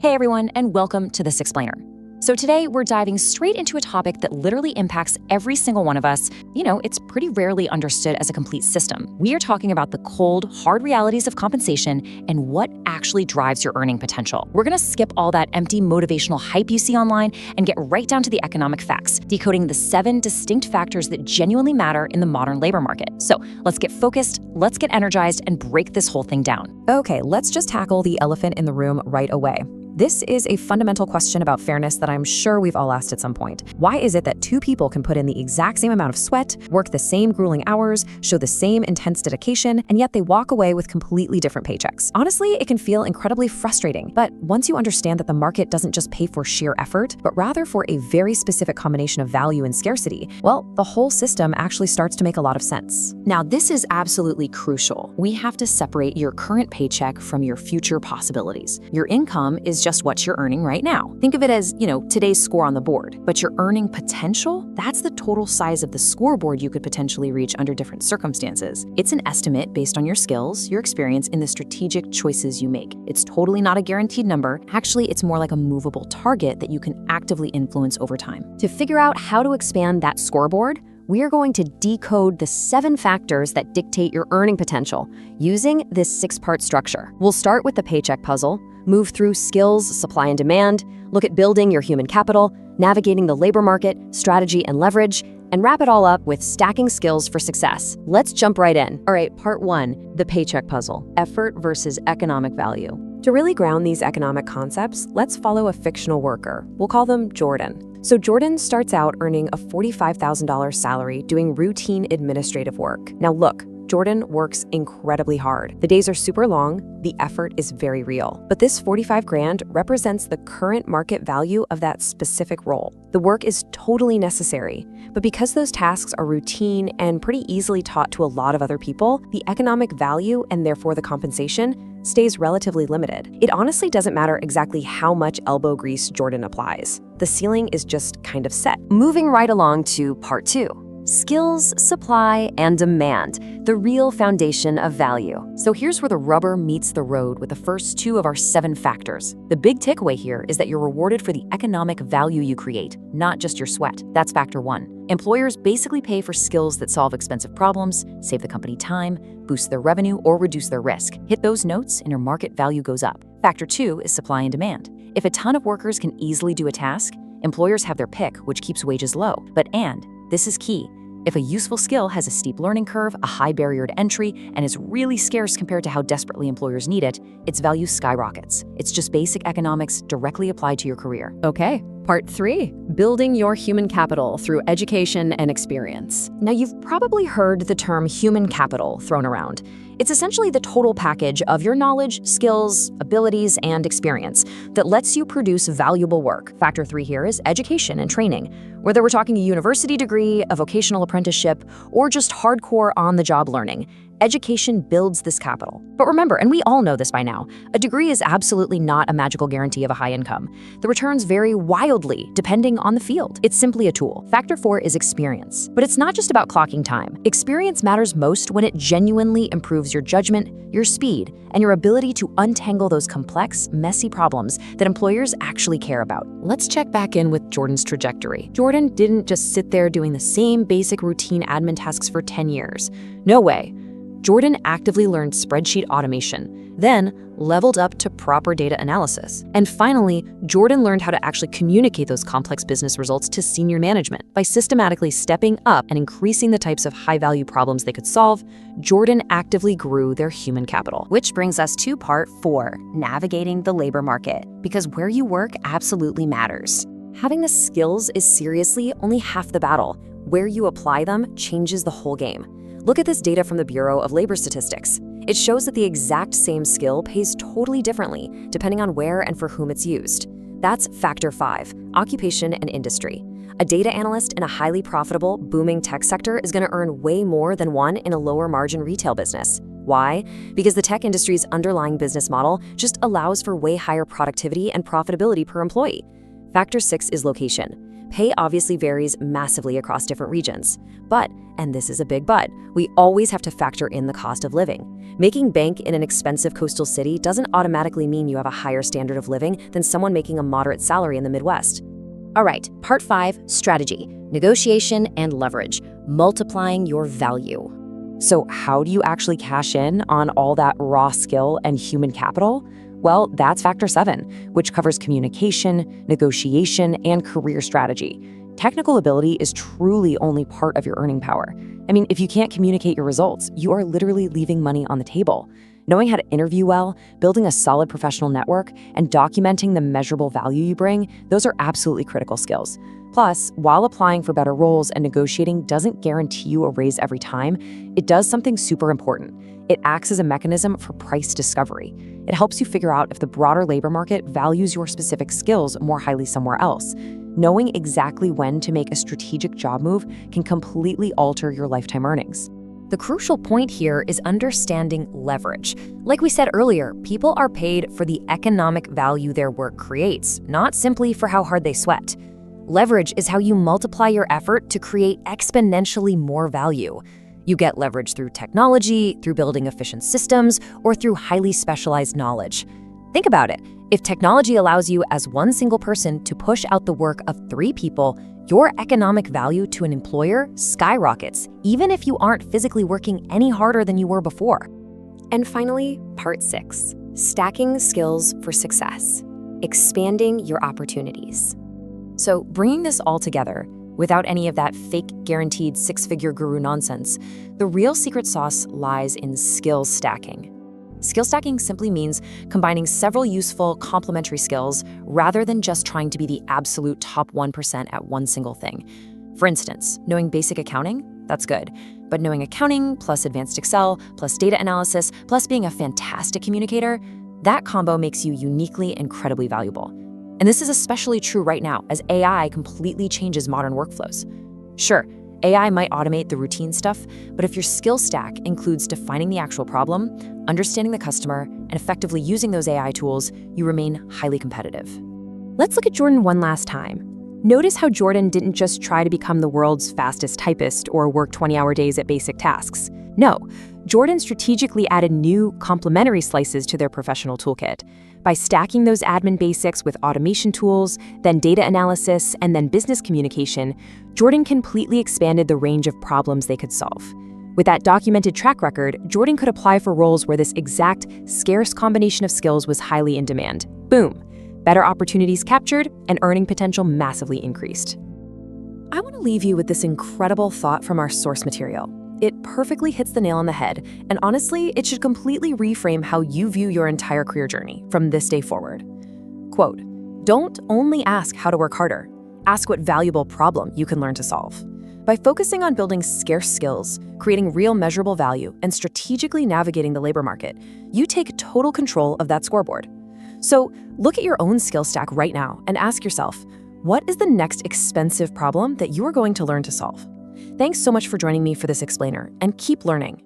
Hey everyone, and welcome to This Explainer. So today we're diving straight into a topic that literally impacts every single one of us. It's pretty rarely understood as a complete system. We are talking about the cold, hard realities of compensation and what actually drives your earning potential. We're gonna skip all that empty motivational hype you see online and get right down to the economic facts, decoding the 7 distinct factors that genuinely matter in the modern labor market. So let's get focused, let's get energized, and break this whole thing down. Okay, let's just tackle the elephant in the room right away. This is a fundamental question about fairness that I'm sure we've all asked at some point. Why is it that two people can put in the exact same amount of sweat, work the same grueling hours, show the same intense dedication, and yet they walk away with completely different paychecks? Honestly, it can feel incredibly frustrating, but once you understand that the market doesn't just pay for sheer effort, but rather for a very specific combination of value and scarcity, well, the whole system actually starts to make a lot of sense. Now, this is absolutely crucial. We have to separate your current paycheck from your future possibilities. Your income is just what you're earning right now. Think of it as, today's score on the board. But your earning potential, that's the total size of the scoreboard you could potentially reach under different circumstances. It's an estimate based on your skills, your experience, and the strategic choices you make. It's totally not a guaranteed number. Actually, it's more like a movable target that you can actively influence over time. To figure out how to expand that scoreboard, we are going to decode the 7 factors that dictate your earning potential using this 6-part structure. We'll start with the paycheck puzzle, move through skills, supply and demand, look at building your human capital, navigating the labor market, strategy and leverage, and wrap it all up with stacking skills for success. Let's jump right in. All right, part 1, the paycheck puzzle, effort versus economic value. To really ground these economic concepts, let's follow a fictional worker. We'll call them Jordan. So Jordan starts out earning a $45,000 salary doing routine administrative work. Now look, Jordan works incredibly hard. The days are super long, the effort is very real. But this 45 grand represents the current market value of that specific role. The work is totally necessary, but because those tasks are routine and pretty easily taught to a lot of other people, the economic value and therefore the compensation stays relatively limited. It honestly doesn't matter exactly how much elbow grease Jordan applies. The ceiling is just kind of set. Moving right along to part 2. Skills, supply, and demand, the real foundation of value. So here's where the rubber meets the road with the first 2 of our 7 factors. The big takeaway here is that you're rewarded for the economic value you create, not just your sweat. That's factor 1. Employers basically pay for skills that solve expensive problems, save the company time, boost their revenue, or reduce their risk. Hit those notes and your market value goes up. Factor 2 is supply and demand. If a ton of workers can easily do a task, employers have their pick, which keeps wages low. But this is key. If a useful skill has a steep learning curve, a high barrier to entry, and is really scarce compared to how desperately employers need it, its value skyrockets. It's just basic economics directly applied to your career. Okay, part 3, building your human capital through education and experience. Now you've probably heard the term human capital thrown around. It's essentially the total package of your knowledge, skills, abilities, and experience that lets you produce valuable work. Factor 3 here is education and training. Whether we're talking a university degree, a vocational apprenticeship, or just hardcore on-the-job learning, education builds this capital. But remember, and we all know this by now, a degree is absolutely not a magical guarantee of a high income. The returns vary wildly depending on the field. It's simply a tool. Factor 4 is experience. But it's not just about clocking time. Experience matters most when it genuinely improves your judgment, your speed, and your ability to untangle those complex, messy problems that employers actually care about. Let's check back in with Jordan's trajectory. Jordan didn't just sit there doing the same basic routine admin tasks for 10 years. No way. Jordan actively learned spreadsheet automation, then leveled up to proper data analysis. And finally, Jordan learned how to actually communicate those complex business results to senior management. By systematically stepping up and increasing the types of high-value problems they could solve, Jordan actively grew their human capital. Which brings us to part 4, navigating the labor market. Because where you work absolutely matters. Having the skills is seriously only half the battle. Where you apply them changes the whole game. Look at this data from the Bureau of Labor Statistics. It shows that the exact same skill pays totally differently depending on where and for whom it's used. That's factor 5, occupation and industry. A data analyst in a highly profitable, booming tech sector is going to earn way more than one in a lower margin retail business. Why? Because the tech industry's underlying business model just allows for way higher productivity and profitability per employee. Factor 6 is location. Pay obviously varies massively across different regions. But, and this is a big but, we always have to factor in the cost of living. Making bank in an expensive coastal city doesn't automatically mean you have a higher standard of living than someone making a moderate salary in the Midwest. All right, part 5, strategy, negotiation and leverage, multiplying your value. So how do you actually cash in on all that raw skill and human capital? Well, that's factor 7, which covers communication, negotiation, and career strategy. Technical ability is truly only part of your earning power. I mean, if you can't communicate your results, you are literally leaving money on the table. Knowing how to interview well, building a solid professional network, and documenting the measurable value you bring, those are absolutely critical skills. Plus, while applying for better roles and negotiating doesn't guarantee you a raise every time, it does something super important. It acts as a mechanism for price discovery. It helps you figure out if the broader labor market values your specific skills more highly somewhere else. Knowing exactly when to make a strategic job move can completely alter your lifetime earnings. The crucial point here is understanding leverage. Like we said earlier, people are paid for the economic value their work creates, not simply for how hard they sweat. Leverage is how you multiply your effort to create exponentially more value. You get leverage through technology, through building efficient systems, or through highly specialized knowledge. Think about it. If technology allows you as one single person to push out the work of 3 people, your economic value to an employer skyrockets, even if you aren't physically working any harder than you were before. And finally, part 6, stacking skills for success, expanding your opportunities. So bringing this all together, without any of that fake guaranteed 6-figure guru nonsense, the real secret sauce lies in skill stacking. Skill stacking simply means combining several useful complementary skills rather than just trying to be the absolute top 1% at one single thing. For instance, knowing basic accounting, that's good. But knowing accounting plus advanced Excel plus data analysis plus being a fantastic communicator, that combo makes you uniquely incredibly valuable. And this is especially true right now as AI completely changes modern workflows. Sure, AI might automate the routine stuff, but if your skill stack includes defining the actual problem, understanding the customer, and effectively using those AI tools, you remain highly competitive. Let's look at Jordan one last time. Notice how Jordan didn't just try to become the world's fastest typist or work 20-hour days at basic tasks. No, Jordan strategically added new, complementary slices to their professional toolkit. By stacking those admin basics with automation tools, then data analysis, and then business communication, Jordan completely expanded the range of problems they could solve. With that documented track record, Jordan could apply for roles where this exact, scarce combination of skills was highly in demand. Boom! Better opportunities captured, and earning potential massively increased. I want to leave you with this incredible thought from our source material. It perfectly hits the nail on the head, and honestly, it should completely reframe how you view your entire career journey from this day forward. Quote, "Don't only ask how to work harder. Ask what valuable problem you can learn to solve." By focusing on building scarce skills, creating real measurable value, and strategically navigating the labor market, you take total control of that scoreboard. So look at your own skill stack right now and ask yourself, what is the next expensive problem that you are going to learn to solve? Thanks so much for joining me for this explainer, and keep learning.